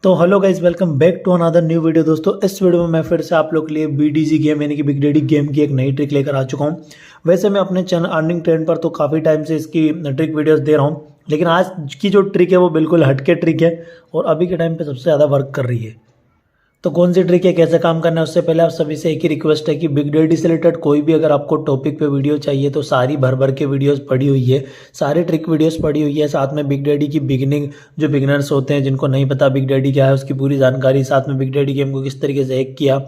तो hello guys, welcome back to another new video. दोस्तों इस वीडियो में मैं फिर से आप लोग के लिए BDG गेम यानी कि बिग डैडी गेम की एक नई ट्रिक लेकर आ चुका हूँ। वैसे मैं अपने चैनल अर्निंग ट्रेंड पर तो काफ़ी टाइम से इसकी ट्रिक वीडियोस दे रहा हूँ, लेकिन आज की जो ट्रिक है वो बिल्कुल हटके ट्रिक है और अभी के टाइम पे सबसे ज़्यादा वर्क कर रही है। तो कौन सी ट्रिक है, कैसे काम करना है, उससे पहले आप सभी से एक ही रिक्वेस्ट है कि बिग डैडी से रिलेटेड कोई भी अगर आपको टॉपिक पे वीडियो चाहिए तो सारी भर भर के वीडियोस पड़ी हुई है, सारी ट्रिक वीडियोस पड़ी हुई है। साथ में बिग डैडी की बिगिनिंग, जो बिगिनर्स होते हैं जिनको नहीं पता बिग डैडी क्या है, उसकी पूरी जानकारी, साथ में बिग डैडी गेम को किस तरीके से हैक किया,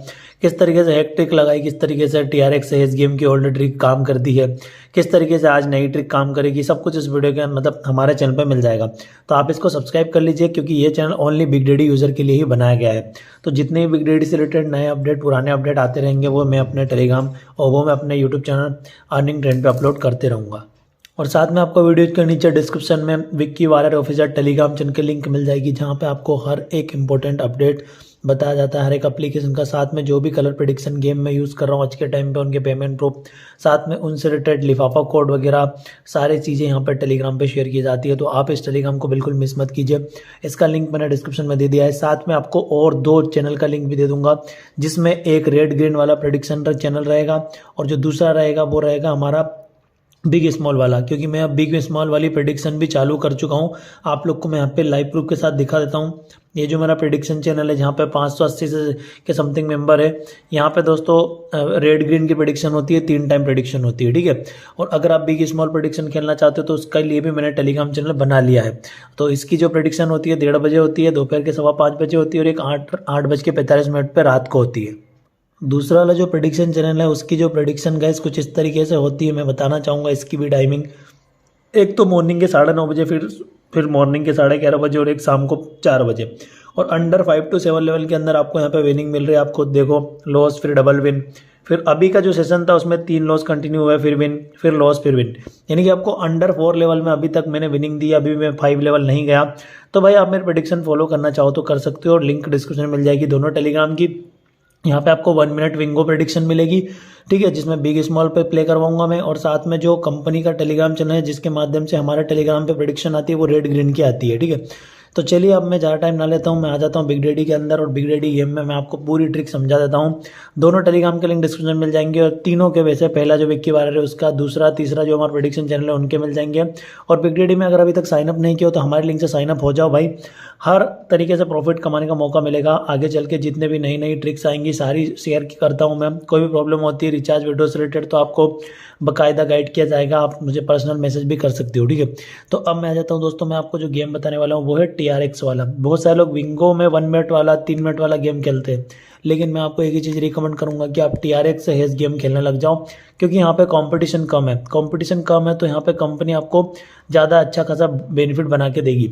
किस तरीके से हैक ट्रिक लगाई, किस तरीके से TRX से इस गेम की ओल्ड ट्रिक काम करती है, किस तरीके से आज नई ट्रिक काम करेगी, सब कुछ इस वीडियो के मतलब हमारे चैनल पर मिल जाएगा। तो आप इसको सब्सक्राइब कर लीजिए क्योंकि ये channel only big daddy user के लिए ही बनाया गया है। तो जितने भी बिग डैडी से रिलेटेड नए अपडेट, पुराने अपडेट आते रहेंगे वो मैं अपने टेलीग्राम और वो मैं अपने यूट्यूब चैनल अर्निंग ट्रेंड पे अपलोड करते रहूँगा। और साथ में आपको वीडियो के नीचे डिस्क्रिप्शन में Vicky Warrior official Telegram channel की लिंक मिल जाएगी, जहाँ पे आपको हर एक इंपॉर्टेंट अपडेट बताया जाता है, हर एक एप्लीकेशन का। साथ में जो भी कलर प्रेडिक्शन गेम में यूज़ कर रहा हूँ आज के टाइम पे, उनके पेमेंट प्रूफ, साथ में उनसे रिलेटेड लिफाफा कोड वगैरह सारी चीज़ें यहाँ पर टेलीग्राम पे शेयर की जाती है। तो आप इस टेलीग्राम को बिल्कुल मिस मत कीजिए। इसका लिंक मैंने डिस्क्रिप्शन में दे दिया है। साथ में आपको और 2 चैनल का लिंक भी दे दूंगा, जिसमें एक रेड ग्रीन वाला प्रेडिक्शन चैनल रहेगा और जो दूसरा रहेगा वो रहेगा हमारा बिग स्मॉल वाला, क्योंकि मैं अब बिग स्मॉल वाली प्रेडिक्शन भी चालू कर चुका हूँ। आप लोग को मैं यहाँ पे लाइव प्रूफ के साथ दिखा देता हूँ। ये जो मेरा प्रेडिक्शन चैनल है, जहाँ पे 580 से के समथिंग मेंबर है, यहाँ पे दोस्तों रेड ग्रीन की प्रेडिक्शन होती है, 3 टाइम प्रेडिक्शन होती है, ठीक है। और अगर आप बिग स्मॉल प्रेडिक्शन खेलना चाहते हो तो उसके लिए भी मैंने टेलीग्राम चैनल बना लिया है। तो इसकी जो प्रेडिक्शन होती है 1:30 बजे होती है, दोपहर के 5:15 बजे होती है और एक 8:45 पर रात को होती है। दूसरा वाला जो प्रेडिक्शन चैनल है उसकी जो प्रेडिक्शन गाइस कुछ इस तरीके से होती है, मैं बताना चाहूँगा इसकी भी टाइमिंग। एक तो मॉर्निंग के 9:30 बजे, फिर मॉर्निंग के 11:30 बजे और एक शाम को 4 बजे। और अंडर 5 to 7 लेवल के अंदर आपको यहाँ पे विनिंग मिल रही है। आप खुद देखो, लॉस फिर डबल विन, फिर अभी का जो सेशन था उसमें 3 लॉस कंटिन्यू हुआ है, फिर विन, फिर लॉस, फिर विन। यानी कि आपको अंडर 4 लेवल में अभी तक मैंने विनिंग दी, अभी मैं 5 लेवल नहीं गया। तो भाई आप मेरे प्रेडिक्शन फॉलो करना चाहो तो कर सकते हो और लिंक डिस्क्रिप्शन में मिल जाएगी दोनों टेलीग्राम की। यहाँ पे आपको 1 मिनट विंगो प्रेडिक्शन मिलेगी, ठीक है, जिसमें बिग स्मॉल पे प्ले करवाऊंगा मैं। और साथ में जो कंपनी का टेलीग्राम चैनल है जिसके माध्यम से हमारे टेलीग्राम पे प्रेडिक्शन आती है वो रेड ग्रीन की आती है, ठीक है। तो चलिए अब मैं ज़्यादा टाइम ना लेता हूँ, मैं आ जाता हूँ बिग डैडी के अंदर और बिग डैडी गेम में मैं आपको पूरी ट्रिक समझा देता हूँ। दोनों टेलीग्राम के लिंक डिस्क्रिप्शन में मिल जाएंगे और तीनों के वैसे पहला जो विक्की वारियर है उसका, दूसरा तीसरा जो हमारा प्रेडिक्शन चैनल है उनके मिल जाएंगे। और बिग डैडी में अगर अभी तक साइनअप नहीं किया हो तो हमारे लिंक से साइनअप हो जाओ भाई। हर तरीके से प्रॉफिट कमाने का मौका मिलेगा आगे चल के। जितने भी नई नई ट्रिक्स आएंगी सारी शेयर करता हूँ मैं। कोई भी प्रॉब्लम होती है रिचार्ज वीडियो से रिलेटेड तो आपको बाकायदा गाइड किया जाएगा, आप मुझे पर्सनल मैसेज भी कर सकते हो, ठीक है। तो अब मैं आ जाता हूँ दोस्तों, मैं आपको जो गेम बताने वाला हूँ वो है TRX वाला। बहुत सारे लोग विंगो में 1 मिनट वाला, 3 मिनट वाला गेम खेलते हैं, लेकिन मैं आपको एक ही चीज़ रिकमेंड करूंगा कि आप TRX से हेज गेम खेलने लग जाओ, क्योंकि यहाँ पे कंपटीशन कम है। कंपटीशन कम है तो यहाँ पे कंपनी आपको ज़्यादा अच्छा खासा बेनिफिट बना के देगी।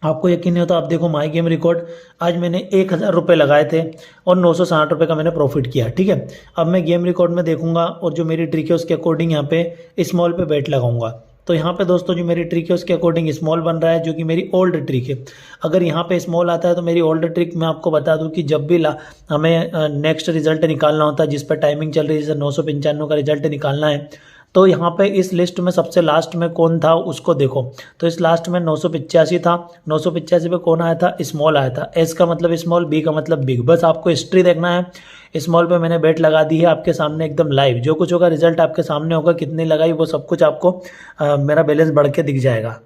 आपको यकीन नहीं होता, आप देखो माई गेम रिकॉर्ड, आज मैंने 1000 रुपये लगाए थे और 960 रुपये का मैंने प्रॉफिट किया, ठीक है। अब मैं गेम रिकॉर्ड में देखूंगा और जो मेरी ट्रिक है उसके अकॉर्डिंग यहाँ पे स्मॉल पे बेट लगाऊंगा। तो यहाँ पे दोस्तों जो मेरी ट्रिक है उसके अकॉर्डिंग स्मॉल बन रहा है, जो कि मेरी ओल्ड ट्रिक है। अगर यहाँ पे स्मॉल आता है तो मेरी ओल्ड ट्रिक मैं आपको बता दूं कि जब भी हमें नेक्स्ट रिजल्ट निकालना होता है जिस पर टाइमिंग चल रही है, जैसे 995 का रिजल्ट निकालना है, तो यहाँ पे इस लिस्ट में सबसे लास्ट में कौन था उसको देखो। तो इस लास्ट में 985 था, 985 पे कौन आया था, स्मॉल आया था। एस का मतलब स्मॉल, बी का मतलब बिग। बस आपको हिस्ट्री देखना है। स्मॉल पे मैंने बेट लगा दी है आपके सामने एकदम लाइव, जो कुछ होगा रिजल्ट आपके सामने होगा, कितनी लगाई वो सब कुछ आपको मेरा बैलेंस बढ़ के दिख जाएगा।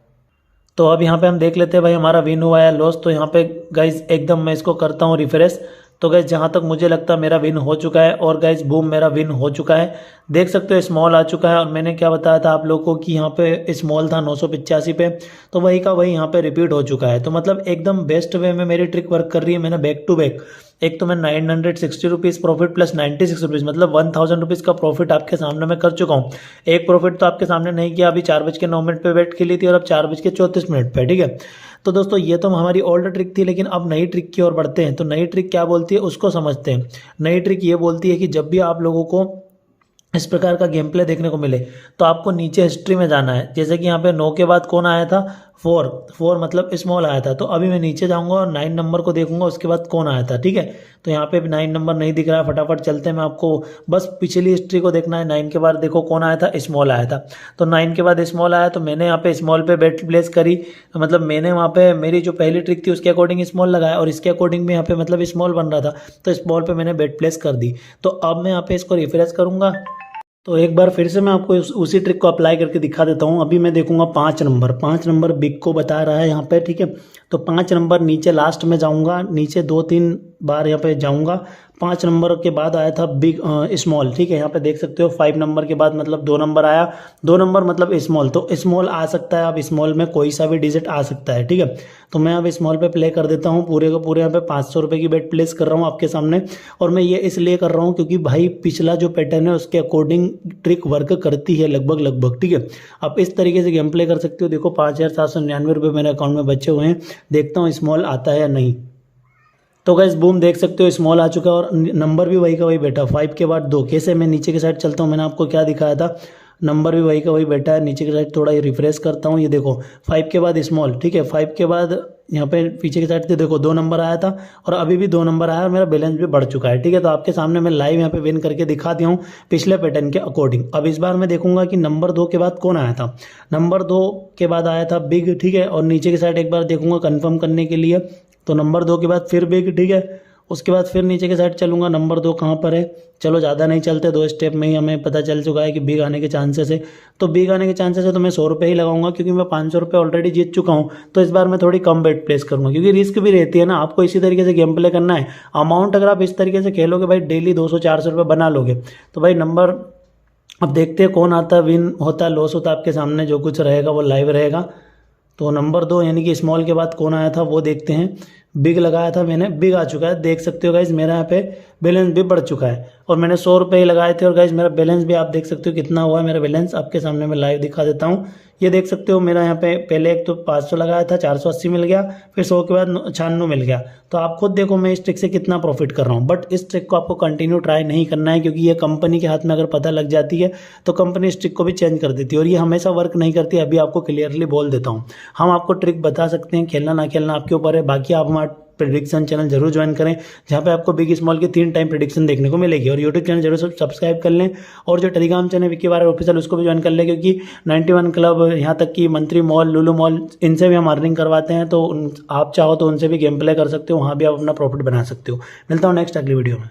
तो अब यहाँ पे हम देख लेते हैं भाई हमारा विन हुआ है लॉस। तो यहाँ पे गाइज एकदम मैं इसको करता हूँ रिफ्रेश। तो गाइज जहाँ तक मुझे लगता है मेरा विन हो चुका है और गाइज बूम मेरा विन हो चुका है। देख सकते हो स्मॉल आ चुका है और मैंने क्या बताया था आप लोगों को कि यहाँ पे स्मॉल था 985 पे, तो वही का वही यहाँ पे रिपीट हो चुका है। तो मतलब एकदम बेस्ट वे में मेरी ट्रिक वर्क कर रही है। मैंने बैक टू बैक, एक तो मैं 960 रुपीज़ प्रॉफिट प्लस 96 रुपीज़, मतलब 1000 रुपीज़ का प्रॉफिट आपके सामने मैं कर चुका हूँ। एक प्रॉफिट तो आपके सामने नहीं किया, अभी 4:09 पे बैठ खेली थी और अब 4:34 पे, ठीक है। तो दोस्तों ये तो हमारी ओल्ड ट्रिक थी, लेकिन अब नई ट्रिक की ओर बढ़ते हैं। तो नई ट्रिक क्या बोलती है उसको समझते हैं। नई ट्रिक ये बोलती है कि जब भी आप लोगों को इस प्रकार का गेम प्ले देखने को मिले तो आपको नीचे हिस्ट्री में जाना है। जैसे कि यहाँ पे 9 के बाद कौन आया था, 4 मतलब स्मॉल आया था। तो अभी मैं नीचे जाऊंगा और 9 नंबर को देखूंगा उसके बाद कौन आया था, ठीक है। तो यहाँ पे भी 9 नंबर नहीं दिख रहा है, फटाफट चलते हैं। मैं आपको बस पिछली हिस्ट्री को देखना है। 9 के बाद देखो कौन आया था, स्मॉल आया था। तो 9 के बाद स्मॉल आया तो मैंने यहाँ पे स्मॉल पे बेट प्लेस करी, मतलब मैंने वहाँ पे मेरी जो पहली ट्रिक थी उसके अकॉर्डिंग स्मॉल लगाया और इसके अकॉर्डिंग भी यहाँ पे मतलब स्मॉल बन रहा था, तो स्मॉल पे मैंने बेट प्लेस कर दी। तो अब मैं यहाँ पे इसको रिफ्रेश करूंगा तो एक बार फिर से मैं आपको उसी ट्रिक को अप्लाई करके दिखा देता हूँ। अभी मैं देखूंगा 5 नंबर बिग को बता रहा है यहाँ पे, ठीक है। तो 5 नंबर नीचे लास्ट में जाऊंगा, नीचे 2-3 बार यहाँ पे जाऊंगा। 5 नंबर के बाद आया था बिग स्मॉल, ठीक है। यहाँ पे देख सकते हो 5 नंबर के बाद मतलब 2 नंबर आया, 2 नंबर मतलब स्मॉल। तो स्मॉल आ सकता है, अब स्मॉल में कोई सा भी डिजिट आ सकता है, ठीक है। तो मैं अब स्मॉल पे प्ले कर देता हूँ, पूरे को पूरे यहाँ पे 500 रुपये की बेट प्लेस कर रहा हूँ आपके सामने। और मैं ये इसलिए कर रहा हूँ क्योंकि भाई पिछला जो पैटर्न है उसके अकॉर्डिंग ट्रिक वर्क करती है लगभग, ठीक है। आप इस तरीके से गेम प्ले कर सकते हो। देखो 5,799 रुपये मेरे अकाउंट में बचे हुए हैं, देखता हूँ स्मॉल आता है या नहीं। तो गाइस बूम, देख सकते हो स्मॉल आ चुका है और नंबर भी वही का वही बैठा, 5 के बाद 2। कैसे, मैं नीचे की साइड चलता हूँ, मैंने आपको क्या दिखाया था, नंबर भी वही का वही बैठा है। नीचे की साइड थोड़ा ये रिफ्रेश करता हूँ, ये देखो 5 के बाद स्मॉल, ठीक है। 5 के बाद यहाँ पे पीछे की साइड से देखो 2 नंबर आया था और अभी भी 2 नंबर आया और मेरा बैलेंस भी बढ़ चुका है, ठीक है। तो आपके सामने मैं लाइव यहाँ पे विन करके दिखा दिया हूँ पिछले पैटर्न के अकॉर्डिंग। अब इस बार मैं देखूंगा कि नंबर 2 के बाद कौन आया था। नंबर 2 के बाद आया था बिग, ठीक है। और नीचे की साइड एक बार देखूंगा कंफर्म करने के लिए, तो नंबर 2 के बाद फिर बिग, ठीक है। उसके बाद फिर नीचे के साइड चलूंगा, नंबर 2 कहाँ पर है। चलो ज़्यादा नहीं चलते, 2 स्टेप में ही हमें पता चल चुका है कि बिग आने के चांसेस है। तो बिग आने के चांसेस है तो मैं 100 रुपये ही लगाऊंगा, क्योंकि मैं 500 रुपये ऑलरेडी जीत चुका हूँ। तो इस बार मैं थोड़ी कम बेट प्लेस करूंगा, क्योंकि रिस्क भी रहती है ना। आपको इसी तरीके से गेम प्ले करना है। अमाउंट अगर आप इस तरीके से खेलोगे भाई, डेली 200-400 रुपये बना लोगे, तो भाई नंबर अब देखते हैं कौन आता है, विन होता है लॉस होता है आपके सामने, जो कुछ रहेगा वो लाइव रहेगा। तो नंबर 2 यानी कि स्मॉल के बाद कौन आया था वो देखते हैं। बिग लगाया था मैंने, बिग आ चुका है, देख सकते हो गाइज मेरा यहाँ पे बैलेंस भी बढ़ चुका है। और मैंने 100 रुपये ही लगाए थे और गाइज मेरा बैलेंस भी आप देख सकते हो कितना हुआ है। मेरा बैलेंस आपके सामने मैं लाइव दिखा देता हूँ। ये देख सकते हो मेरा यहाँ पे पहले एक तो 500 लगाया था, 480 मिल गया, फिर 100 के बाद 96 मिल गया। तो आप खुद देखो मैं इस ट्रिक से कितना प्रॉफिट कर रहा हूँ। बट इस ट्रिक को आपको कंटिन्यू ट्राई नहीं करना है, क्योंकि ये कंपनी के हाथ में अगर पता लग जाती है तो कंपनी इस ट्रिक को भी चेंज कर देती है और ये हमेशा वर्क नहीं करती। अभी आपको क्लियरली बोल देता हूँ। हम आपको ट्रिक बता सकते हैं, खेलना ना खेलना आपके ऊपर है। बाकी आप हमारे प्रेडिक्शन चैनल जरूर ज्वाइन करें, जहाँ पे आपको बिग स्मॉल की 3 टाइम प्रेडिक्शन देखने को मिलेगी। और यूट्यूब चैनल जरूर सब्सक्राइब कर लें, और जो Telegram channel Vicky wire official उसको भी ज्वाइन कर लें, क्योंकि 91 क्लब, यहाँ तक कि मंत्री मॉल, लुलु मॉल, इनसे भी हम अर्निंग करवाते हैं। तो आप चाहो तो उनसे भी गेम प्ले कर सकते हो, वहाँ भी आप अपना प्रॉफिट बना सकते हो। मिलता हूँ नेक्स्ट अगली वीडियो में।